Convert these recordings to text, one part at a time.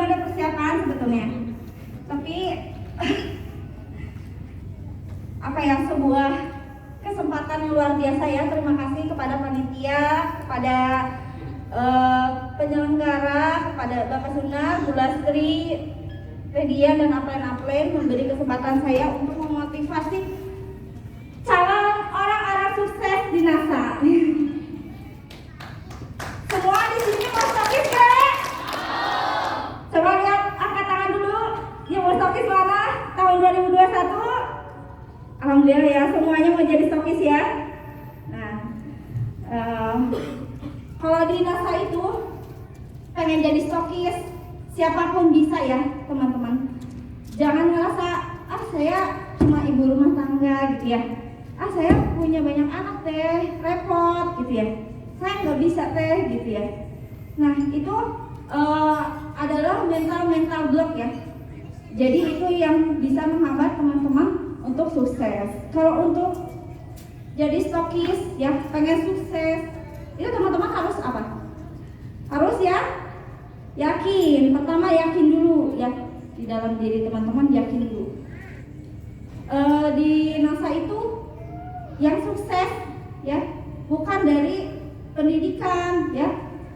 ada persiapan sebetulnya. Tapi apa ya, sebuah kesempatan yang luar biasa ya. Terima kasih kepada panitia, kepada penyelenggara, kepada Bapak Sunar, Bu Lastri, Redian dan Aplen memberi kesempatan saya untuk memotivasi calon orang-orang sukses di NASA. Semua di sini mau stokis gak? Coba lihat, angkat tangan dulu. Yang mau stokis mana? Tahun 2021. Alhamdulillah ya, semuanya mau jadi stokis ya. Nah, kalau di NASA itu pengen jadi stokis, siapapun bisa ya teman-teman. Jangan ngerasa, saya cuma ibu rumah tangga gitu ya. Saya punya banyak anak teh, repot gitu ya. Saya nggak bisa teh gitu ya. Nah itu adalah mental block ya. Jadi itu yang bisa menghambat teman-teman untuk sukses. Kalau untuk jadi stokis ya, pengen sukses, itu teman-teman harus apa? Harus ya yakin. Pertama yakin dulu ya, di dalam diri teman-teman yakin dulu. Di NASA itu yang sukses ya bukan dari pendidikan ya,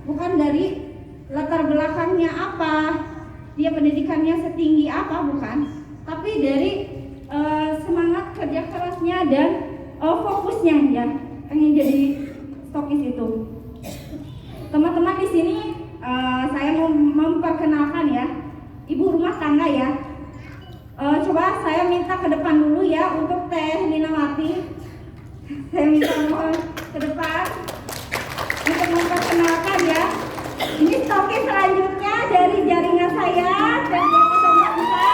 bukan dari latar belakangnya apa, dia pendidikannya setinggi apa, bukan, tapi dari semangat kerja kerasnya dan fokusnya ya, pengen jadi stokis itu. Teman-teman di sini saya mau memperkenalkan ya, ibu rumah tangga ya. Coba saya minta ke depan dulu ya untuk Teh Linawati. Saya minta mohon ke depan untuk memperkenalkan ya. Ini stokis selanjutnya dari jaringan saya dan Bapak Sobat kita.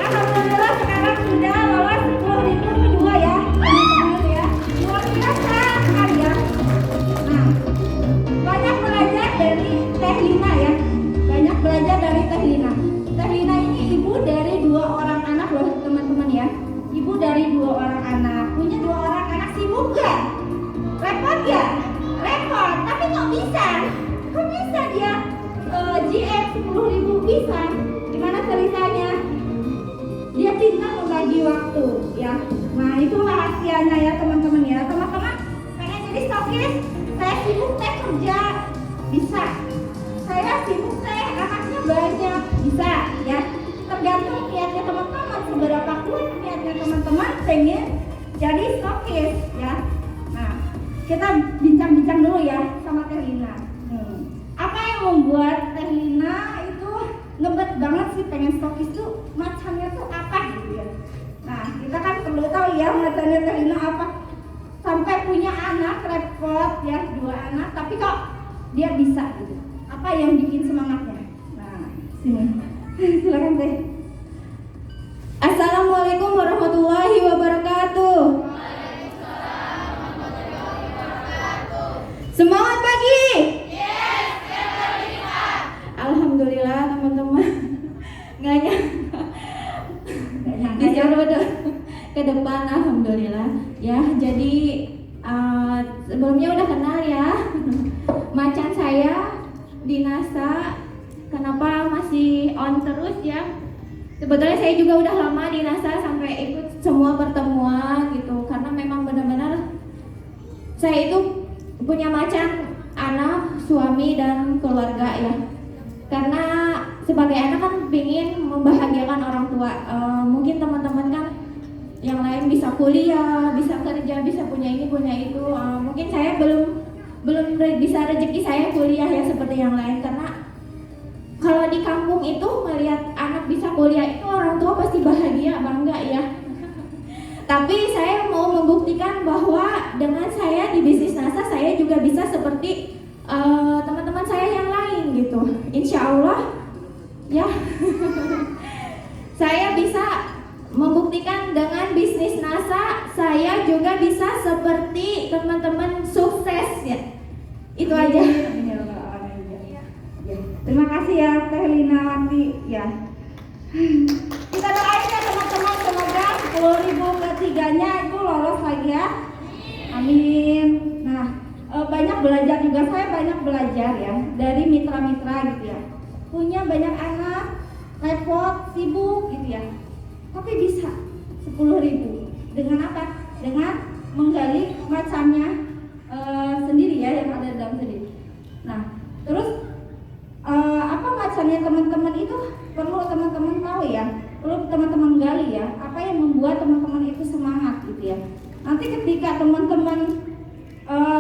Alhamdulillah sekarang sudah lolos 10.000 kedua ya, teman-teman ya. Luar biasa sekali ya. Nah, banyak belajar dari Teh Lina ya. Banyak belajar dari Teh Lina. Teh Lina ini ibu dari 2 orang anak loh teman-teman ya. Ibu dari 2 orang anak, punya 2 orang anak, sibuk gak? Repot ya? Repot, tapi kok bisa dia GM 10.000 bisa? Gimana ceritanya? Dia pintar membagi waktu ya. Nah itu rahasianya ya teman-teman ya. Teman-teman pengen jadi stokis, saya sibuk teh kerja, bisa. Saya sibuk teh anaknya banyak, bisa ya. Tergantung niatnya teman-teman, seberapa kuat niatnya teman-teman pengen jadi stokis ya. Nah kita bincang-bincang dulu ya sama Teh Lina. Apa yang membuat Teh Lina itu ngebet banget sih pengen stokis tuh, macamnya tuh apa gitu ya. Nah kita kan perlu tahu ya macamnya Teh Lina apa. Sampai punya anak repot ya, 2 anak, tapi kok dia bisa gitu. Apa yang bikin semangatnya? Nah sini silakan Teh. Assalamualaikum warahmatullahi wabarakatuh. Semangat pagi. Yes, Alhamdulillah teman-teman. Nggak nyangka disuruh ke depan, alhamdulillah ya. Jadi sebelumnya udah kenal ya macan saya di NASA. Kenapa masih on terus ya? Sebetulnya saya juga udah lama di NASA, sampai ikut semua pertemuan gitu. Karena memang benar-benar saya itu punya macan anak, suami dan keluarga ya. Karena sebagai anak kan ingin membahagiakan orang tua. Mungkin teman-teman kan yang lain bisa kuliah, bisa kerja, bisa punya ini, punya itu. Mungkin saya belum bisa rezeki saya kuliah ya seperti yang lain. Karena kalau di kampung itu melihat anak bisa kuliah itu orang tua pasti bahagia, bangga ya. Tapi saya mau membuktikan bahwa dengan saya di bisnis NASA saya juga bisa seperti teman-teman saya yang lain gitu. Insya Allah ya. Saya bisa membuktikan dengan bisnis NASA saya juga bisa seperti teman-teman sukses ya. Itu aja. Terima kasih ya Teh Linawati ya. Kita doain ya teman-teman, semoga 10.000 ketiganya itu lolos lagi ya. Amin. Nah banyak belajar juga, saya banyak belajar ya dari mitra-mitra gitu ya. punya banyak anak, repot, sibuk gitu ya. Tapi bisa 10.000 dengan apa? Dengan menggali macamnya sendiri ya, yang ada dalam sendiri. Nah, terus apa macamnya teman-teman itu perlu teman-teman tahu ya, perlu teman-teman gali ya, apa yang membuat teman-teman itu semangat gitu ya. Nanti ketika teman-teman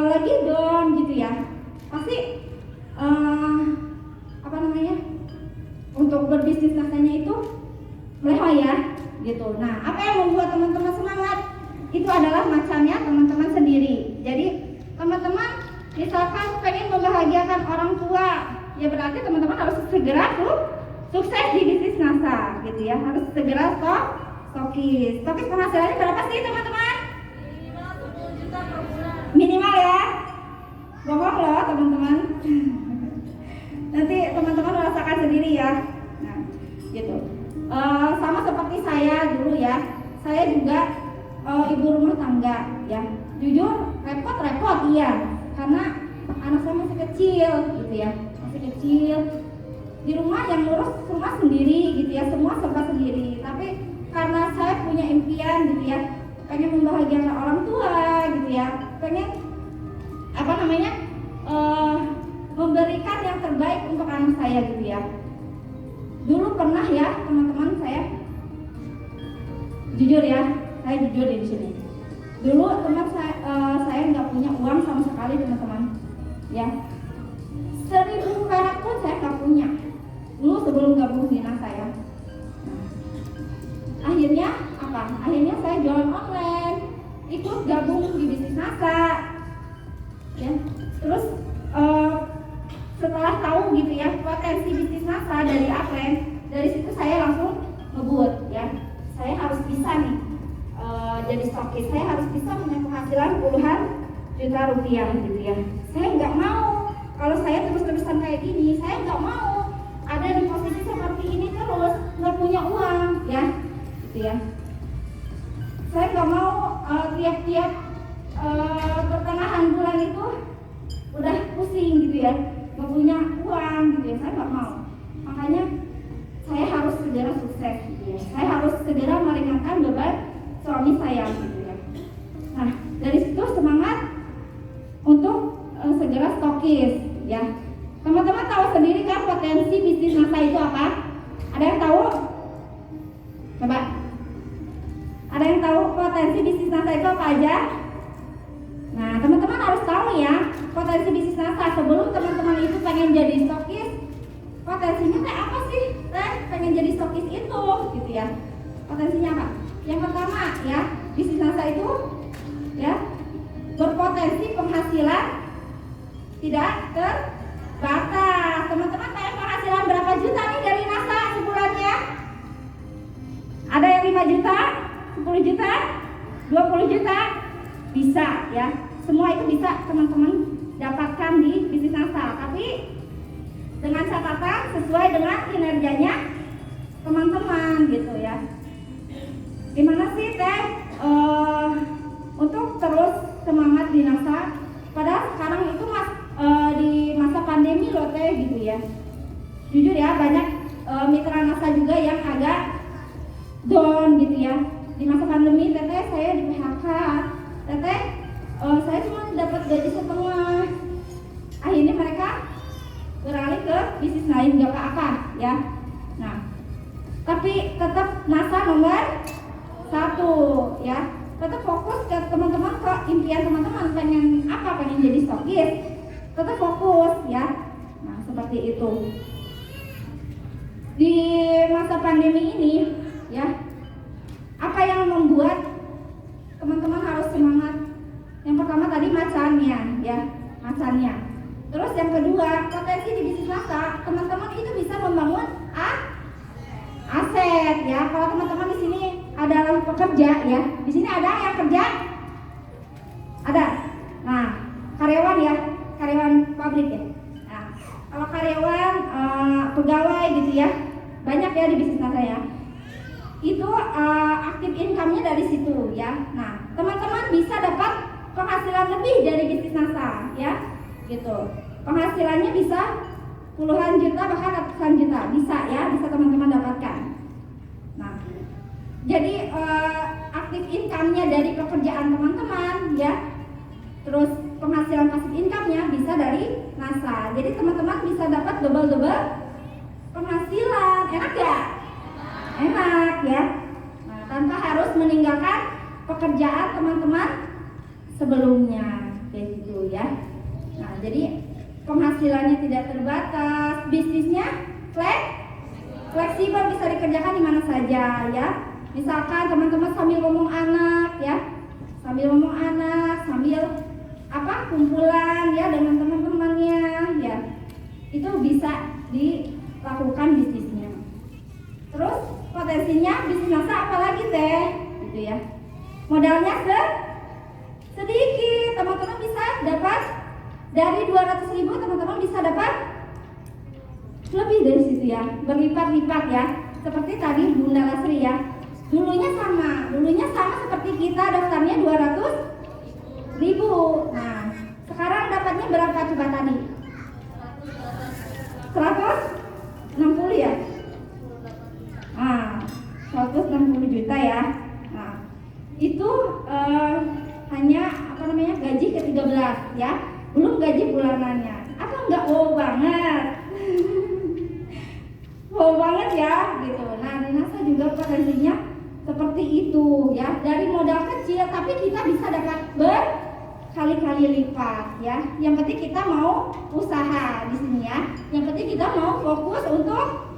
lagi down gitu ya, pasti apa namanya, untuk berbisnis rasanya itu meleleh ya gitu. Nah, apa yang membuat teman-teman semangat? Itu adalah macamnya teman-teman sendiri. Jadi teman-teman misalkan pengen membahagiakan orang tua, ya berarti teman-teman harus segera tuh sukses di bisnis NASA gitu ya. Harus segera stokis. Stokis penghasilannya berapa sih teman-teman? Minimal 10 juta per bulan. Minimal ya. Bohong loh teman-teman. Nanti teman-teman merasakan sendiri ya. Nah, gitu. Sama seperti saya dulu ya. Saya juga ibu rumah tangga ya. Jujur repot iya. Karena anak saya masih kecil gitu ya. Masih kecil. Di rumah yang ngurus rumah sendiri gitu ya. Semua serba sendiri. Tapi karena saya punya impian gitu ya. Pengen membahagiakan orang tua gitu ya. Pengen apa namanya? Memberikan yang terbaik untuk anak saya gitu ya. Dulu pernah ya teman-teman, saya jujur ya, saya jujur di sini. Dulu teman saya nggak punya uang sama sekali teman-teman, ya. 1.000 perak pun saya nggak punya. Dulu sebelum gabung di NASA ya. Akhirnya apa? Akhirnya saya jualan online, ikut gabung di bisnis NASA, ya. Terus setelah tahu gitu ya potensi bisnis NASA dari Apren, dari situ saya langsung ngebut ya, saya harus bisa nih jadi stokis, saya harus bisa punya penghasilan puluhan juta rupiah gitu ya. Saya nggak mau kalau saya terus-terusan kayak gini, saya nggak mau ada di posisi seperti ini terus nggak punya uang ya, gitu ya. Saya nggak mau tiap-tiap pertengahan bulan itu udah pusing gitu ya, nggak punya uang gitu ya, saya nggak mau. Makanya saya harus segera sukses gitu ya, saya harus segera meringankan beban suami saya gitu ya. Nah, dari situ semangat untuk segera stokis ya. Teman-teman tahu sendiri kan potensi bisnis NASA itu apa? Ada yang tahu? Coba. Ada yang tahu potensi bisnis NASA itu apa aja? Nah, teman-teman harus tahu ya potensi bisnis NASA. Sebelum teman-teman itu pengen jadi stokis, potensinya teh apa sih? Teh pengen jadi stokis itu gitu ya. Potensinya apa? Yang pertama ya, bisnis NASA itu ya berpotensi penghasilan tidak terbatas. Teman-teman pengen penghasilan berapa juta nih dari NASA sebulannya? Ada yang 5 juta, 10 juta, 20 juta? Bisa ya, semua itu bisa teman-teman dapatkan di bisnis NASA, tapi dengan catatan sesuai dengan kinerjanya teman-teman gitu ya. Gimana sih teh untuk terus semangat di NASA? Padahal sekarang itu di masa pandemi loh teh gitu ya. Jujur ya, banyak mitra NASA juga yang agak down gitu ya. Di masa pandemi teteh saya di PHK. Teteh, saya cuma dapat gaji setengah. Akhirnya mereka beralih ke bisnis lain, gak apa-apa ya. Nah, tapi tetap NASA nomor 1 ya. Tetap fokus ke teman-teman, ke impian teman-teman pengen apa, pengen jadi stokis. Tetap fokus ya. Nah, seperti itu. Di masa pandemi ini ya, apa yang membuat teman-teman harus semangat? Yang pertama tadi macannya ya, macannya. Terus yang kedua, potensi di bisnis NASA, teman-teman itu bisa membangun aset ya. Kalau teman-teman di sini adalah pekerja ya, di sini ada yang kerja, ada. Nah, karyawan ya, karyawan pabrik ya. Nah, kalau karyawan, pegawai gitu ya, banyak ya di bisnis NASA ya. Itu aktif income-nya dari situ ya. Nah, teman-teman bisa dapat penghasilan lebih dari bisnis NASA ya, gitu. Penghasilannya bisa puluhan juta bahkan ratusan juta bisa ya, bisa teman-teman dapatkan. Nah, jadi aktif income-nya dari pekerjaan teman-teman ya, terus penghasilan passive income-nya bisa dari NASA. Jadi teman-teman bisa dapat double penghasilan. Enak ya? Enak ya. Nah, tanpa harus meninggalkan pekerjaan teman-teman sebelumnya kayak gitu ya. Nah, jadi penghasilannya tidak terbatas, bisnisnya fleksibel, bisa dikerjakan di mana saja ya. Misalkan teman-teman sambil ngomong anak ya, sambil kumpulan ya dengan teman-temannya ya, itu bisa dilakukan bisnisnya. Terus potensinya bisnis NASA apalagi teh gitu ya, modalnya sedikit, teman-teman bisa dapat dari 200.000, teman-teman bisa dapat lebih dari situ ya, berlipat-lipat ya. Seperti tadi Bunda Lasri ya, dulunya sama seperti kita daftarnya 200.000. Nah, sekarang dapatnya berapa coba tadi? 160 ya? 160 juta ya. Nah, itu hanya gaji ke-13 ya, belum gaji bulanannya. Apa enggak wow banget? Wow banget ya gitu. Nah, di NASA juga potensinya seperti itu ya, dari modal kecil tapi kita bisa dapat berkali-kali lipat ya. Yang penting kita mau usaha di sini ya. Yang penting kita mau fokus untuk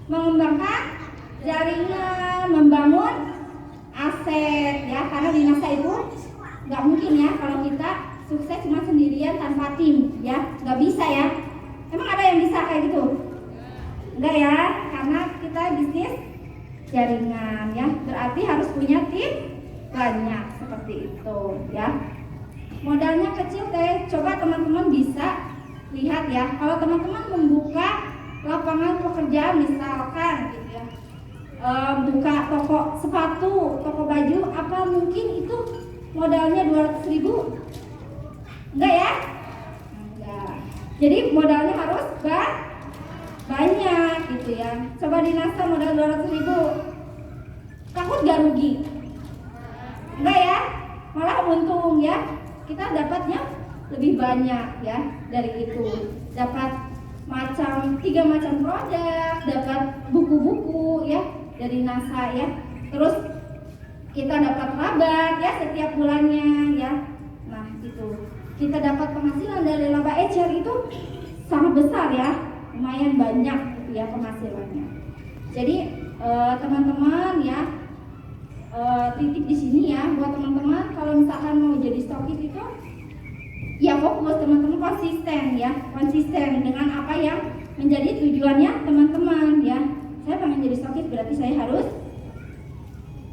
mengembangkan jaringan, membangun aset ya. Karena di NASA itu nggak mungkin ya kalau kita sukses cuma sendirian tanpa tim ya, nggak bisa ya. Emang ada yang bisa kayak gitu? Enggak ya, karena kita bisnis jaringan ya, berarti harus punya tim banyak seperti itu ya. Modalnya kecil teh, coba teman-teman bisa lihat ya, kalau teman-teman membuka lapangan pekerjaan misalkan gitu ya, buka toko sepatu, toko baju, apa mungkin itu modalnya 200.000? Enggak ya? Enggak. Jadi modalnya harus banyak gitu ya. Coba di NASA modal 200.000, takut gak rugi? Enggak ya, malah untung ya. Kita dapatnya lebih banyak ya dari itu. Dapat 3 macam produk, dapat buku-buku ya dari NASA ya. Terus kita dapat rabat ya setiap bulannya ya. Nah itu, kita dapat penghasilan dari laba ecer itu sangat besar ya, lumayan banyak gitu ya penghasilannya. Jadi teman-teman ya, titik di sini ya buat teman-teman, kalau misalkan mau jadi stokis itu ya fokus teman-teman, konsisten dengan apa yang menjadi tujuannya teman-teman ya. Saya pengen jadi stokis berarti saya harus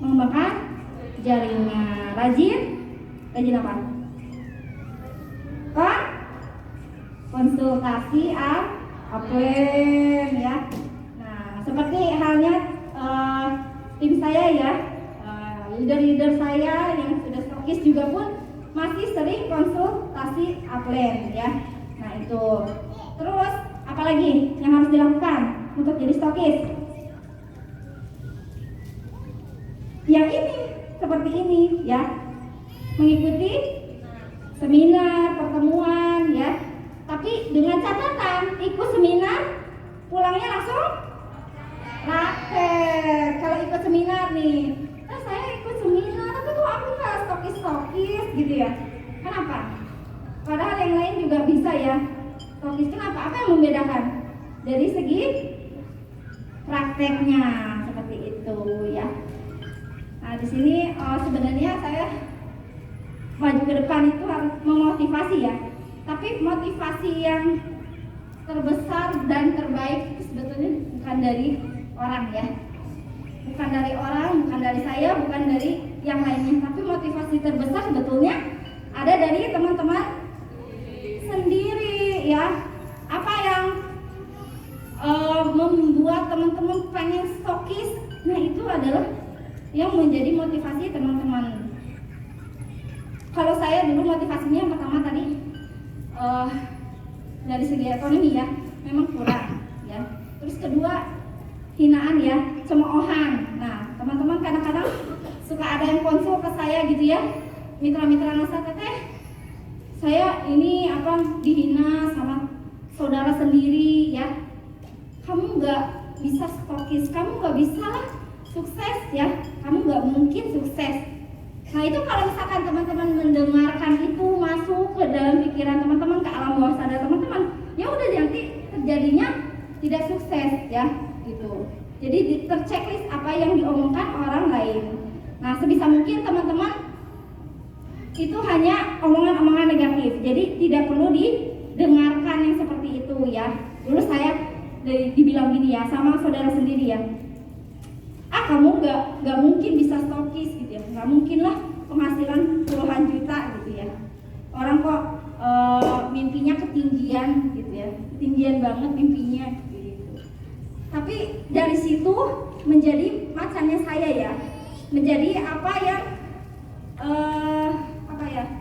mengembangkan jaringan. Rajin apa? Konsultasi upline ya. Nah, seperti halnya tim saya ya, leader-leader saya yang sudah stokis juga pun masih sering konsultasi upline ya. Nah itu. Terus apalagi yang harus dilakukan untuk jadi stokis? Yang ini, seperti ini ya, mengikuti seminar, pertemuan ya. Tapi dengan catatan, ikut seminar pulangnya langsung praktek. Kalau ikut seminar nih, saya ikut seminar tapi kok aku nggak stokis gitu ya. Kenapa? Padahal yang lain juga bisa ya stokis. Kenapa? Apa yang membedakan? Dari segi prakteknya seperti itu ya. Nah di sini sebenarnya saya maju ke depan itu harus memotivasi ya. Tapi motivasi yang terbesar dan terbaik itu sebetulnya bukan dari orang ya. Bukan dari orang, bukan dari saya, bukan dari yang lainnya. Tapi motivasi terbesar sebetulnya ada dari teman-teman sendiri ya. Apa yang membuat teman-teman pengen stokis, nah itu adalah yang menjadi motivasi teman-teman. Kalau saya dulu motivasinya yang pertama tadi dari segi ekonomi ya, memang kurang ya. Terus kedua, hinaan ya, cemoohan. Nah, teman-teman kadang-kadang suka ada yang konsul ke saya gitu ya, mitra-mitra nasa, teteh saya ini dihina sama saudara sendiri ya, kamu nggak bisa stokis, kamu nggak bisa lah sukses ya, kamu nggak mungkin sukses. Nah itu kalau misalkan teman-teman mendengarkan itu masuk ke dalam pikiran teman-teman, ke alam bawah sadar teman-teman, ya udah nanti terjadinya tidak sukses ya gitu. Jadi terchecklist apa yang diomongkan orang lain. Nah sebisa mungkin teman-teman itu hanya omongan-omongan negatif, jadi tidak perlu didengarkan yang seperti itu ya. Dulu saya dibilang gini ya sama saudara sendiri ya, kamu nggak mungkin bisa stokis gitu ya, nggak mungkin lah penghasilan puluhan juta gitu ya, orang kok mimpinya ketinggian gitu ya, ketinggian banget mimpinya gitu. Tapi dari situ menjadi macannya saya ya, menjadi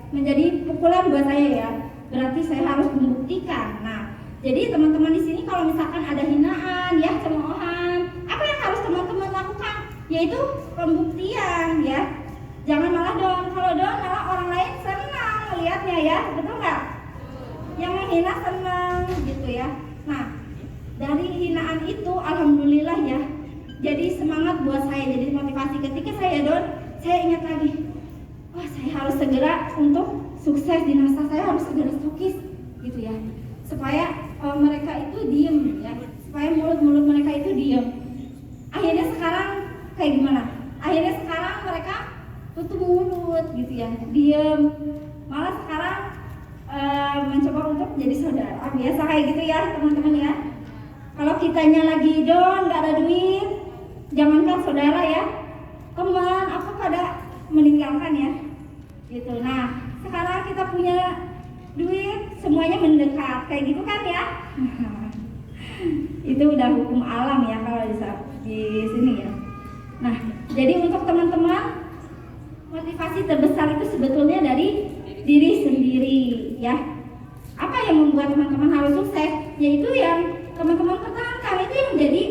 menjadi pukulan buat saya ya, berarti saya harus membuktikan. Nah jadi teman-teman di sini kalau misalkan ada hinaan ya, cemoohan, apa yang harus teman-teman lakukan? Yaitu pembuktian ya. Jangan malah down. Kalau down malah orang lain senang melihatnya ya, betul nggak? Yang menghina senang gitu ya. Nah dari hinaan itu alhamdulillah ya, jadi semangat buat saya, jadi motivasi. Ketika saya down, saya ingat lagi, wah saya harus segera untuk sukses di NASA, saya harus segera stokis gitu ya, supaya mereka itu diem ya, supaya mulut-mulut mereka itu diem. Akhirnya sekarang kayak gimana? Akhirnya sekarang mereka tutup mulut gitu ya, diem. Malah sekarang mencoba untuk jadi saudara. Biasa kayak gitu ya teman-teman ya. Kalau kitanya lagi down, nggak ada duit, jangankan saudara ya, teman apa pada meninggalkan ya gitu. Nah sekarang kita punya duit, semuanya mendekat kayak gitu kan ya. Itu udah hukum alam ya kalau di sini ya. Nah jadi untuk teman-teman, motivasi terbesar itu sebetulnya dari diri sendiri ya. Apa yang membuat teman-teman harus sukses? Yaitu yang teman-teman pertahankan, itu yang menjadi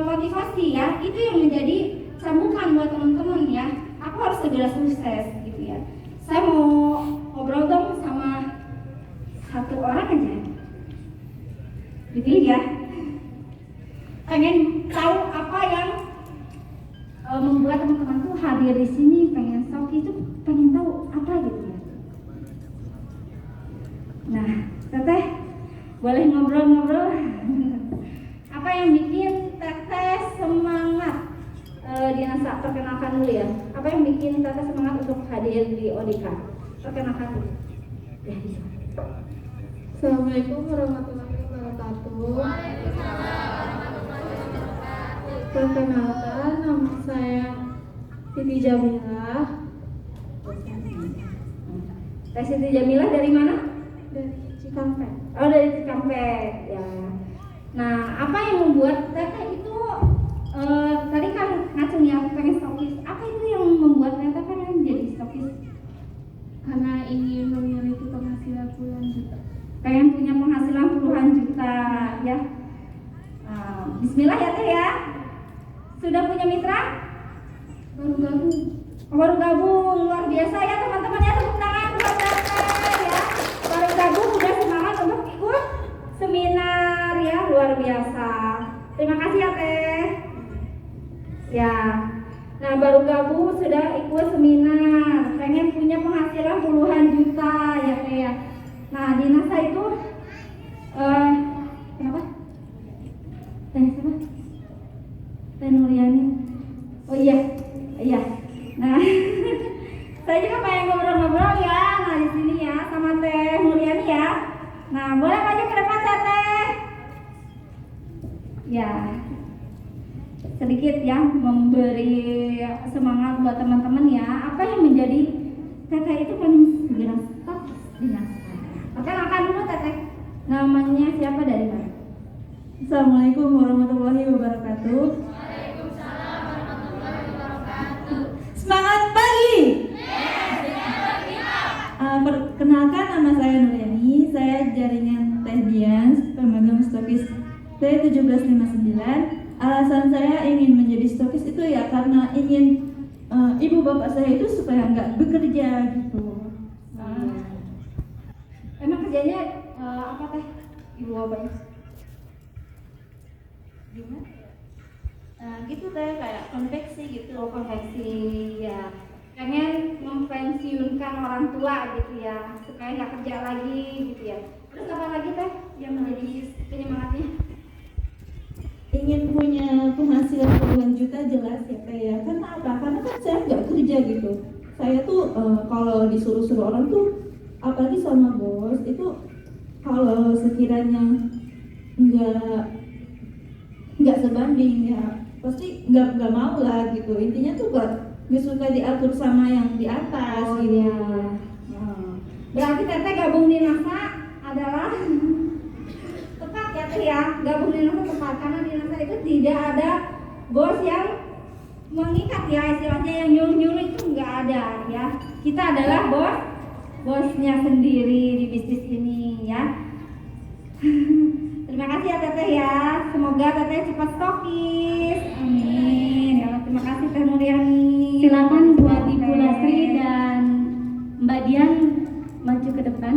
motivasi ya, itu yang menjadi sambungan buat teman-teman ya. Aku harus segera sukses gitu ya. Saya mau ngobrol dong sama satu orang aja, dipilih ya. Pengen tahu apa yang membuat teman-teman tuh hadir di sini, pengen tahu itu, pengen tahu apa gitu ya. Nah, teteh boleh ngobrol-ngobrol. Apa yang bikin teteh semangat di NASA? Perkenalkan dulu ya. Apa yang bikin teteh semangat untuk hadir di ODK? Perkenalkan dulu. Assalamualaikum warahmatullahi wabarakatuh. Perkenalkan, nama saya Siti Jamilah. Teh Siti Jamilah dari mana? Dari Cikampek. Oh, dari Cikampek ya. Nah, apa yang membuat teteh itu tadi kan ngacung ya pengen stokis. Apa itu yang membuat teteh pengen jadi stokis? Karena ingin memiliki penghasilan puluhan juta. Pengen punya penghasilan puluhan juta ya. Bismillah ya teh ya. Sudah punya mitra? Baru gabung. Baru gabung, luar biasa ya teman-teman ya, tepuk tangan buat teteh ya. Baru gabung udah semangat untuk ikut seminar ya, luar biasa. Terima kasih ya teh. Ya. Nah baru gabung sudah ikut seminar, pengen punya penghasilan puluhan juta ya teh ya. Nah di NASA itu kenapa? Teh siapa? Teh Nuryani. Oh iya. Nah, saya juga pengen ngobrol-ngobrol ya. Nah di sini ya sama Teh Nuryani ya. Nah boleh maju ke depan Teh. Ya, sedikit ya memberi semangat buat teman-teman ya. Apa yang menjadi Teteh itu pengen segera stop di NASA? Perkenalkan dulu Teteh. Namanya siapa, dari mana? Assalamualaikum warahmatullahi wabarakatuh. Semangat pagi. Perkenalkan nama saya Nuryani, saya jaringan Teh Dian, pemegang stokis T1759. Alasan saya ingin menjadi stokis itu ya karena ingin ibu bapak saya itu supaya nggak bekerja gitu. Emang kerjanya apa teh ibu bapaknya? Gimana? Gitu teh kayak konveksi gitu. Oh, konveksi ya. Pengen mempensiunkan orang tua gitu ya, supaya nggak kerja lagi gitu ya. Terus apa lagi teh yang menjadi penyemangatnya? Ingin punya penghasilan puluhan juta jelas ya teh ya. Karena apa? Karena kan saya nggak kerja gitu. Saya tuh kalau disuruh-suruh orang tuh, apalagi sama bos itu, kalau sekiranya nggak sebanding ya pasti nggak mau lah gitu. Intinya tuh nggak suka diatur sama yang di atas Oh gitu. iya. Berarti teteh gabung di NASA adalah tepat ya teh ya. Gabung di NASA tepat karena di NASA itu tidak ada bos yang mengikat ya, istilahnya yang nyuruh-nyuruh itu nggak ada ya. Kita adalah bosnya sendiri di bisnis ini ya. Terima kasih ya teteh ya. Semoga teteh cepat stokis. Amin. Ya, terima kasih Teh Nuriani. Silakan buat Ibu Lasri dan Mbak Dian maju ke depan.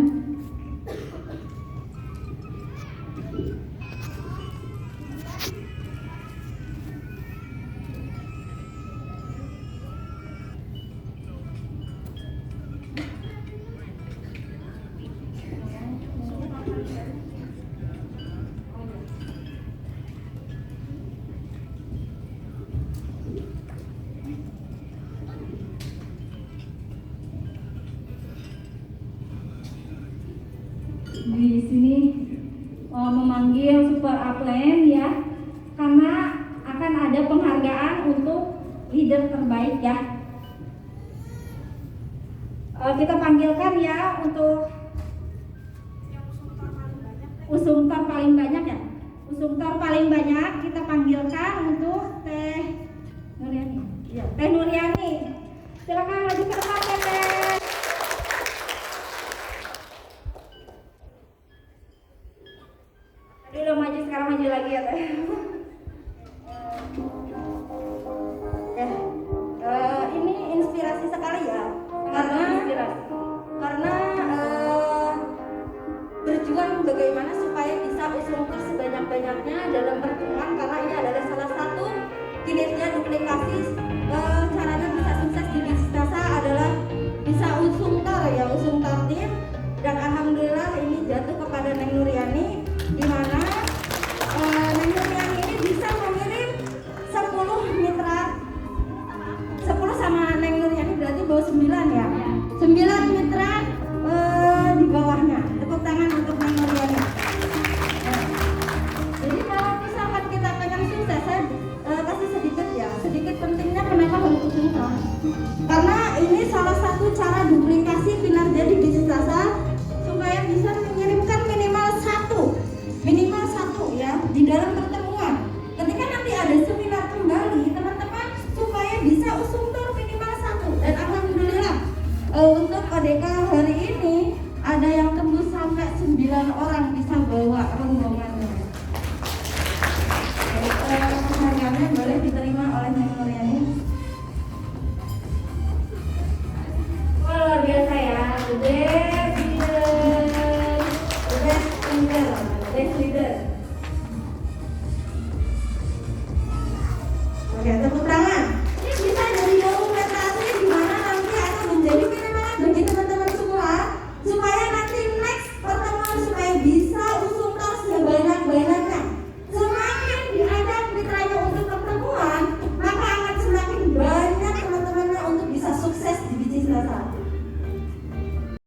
Di sini memanggil Super Upland ya, karena akan ada penghargaan untuk leader terbaik ya. Kita panggilkan ya untuk usungtar paling banyak ya. Usungtar paling banyak kita panggilkan untuk Teh Nuriani. Ya, Teh Nuriani. Silakan maju ke depan Teh. Tadi udah maju, sekarang maju lagi ya Teh. Ini inspirasi sekali ya, karena berjuang bagaimana supaya bisa usungker sebanyak-banyaknya dalam pertemuan, karena ini adalah salah satu kinerja duplikasi. Caranya bisa sukses di bisnis NASA adalah bisa usungker ya, usungker tim, dan alhamdulillah ini jatuh kepada Neng Nuriani, di mana Neng Nuriani ini bisa mengirim 10 mitra, 10 sama Neng Nuriani berarti bawa 9 ya, 9 mitra di bawahnya. Tepuk tangan untuk Neng Nuriani. Jadi kalau misalkan kita pengen sukses, saya kasih sedikit pentingnya kenapa harus usungker, karena ini salah satu cara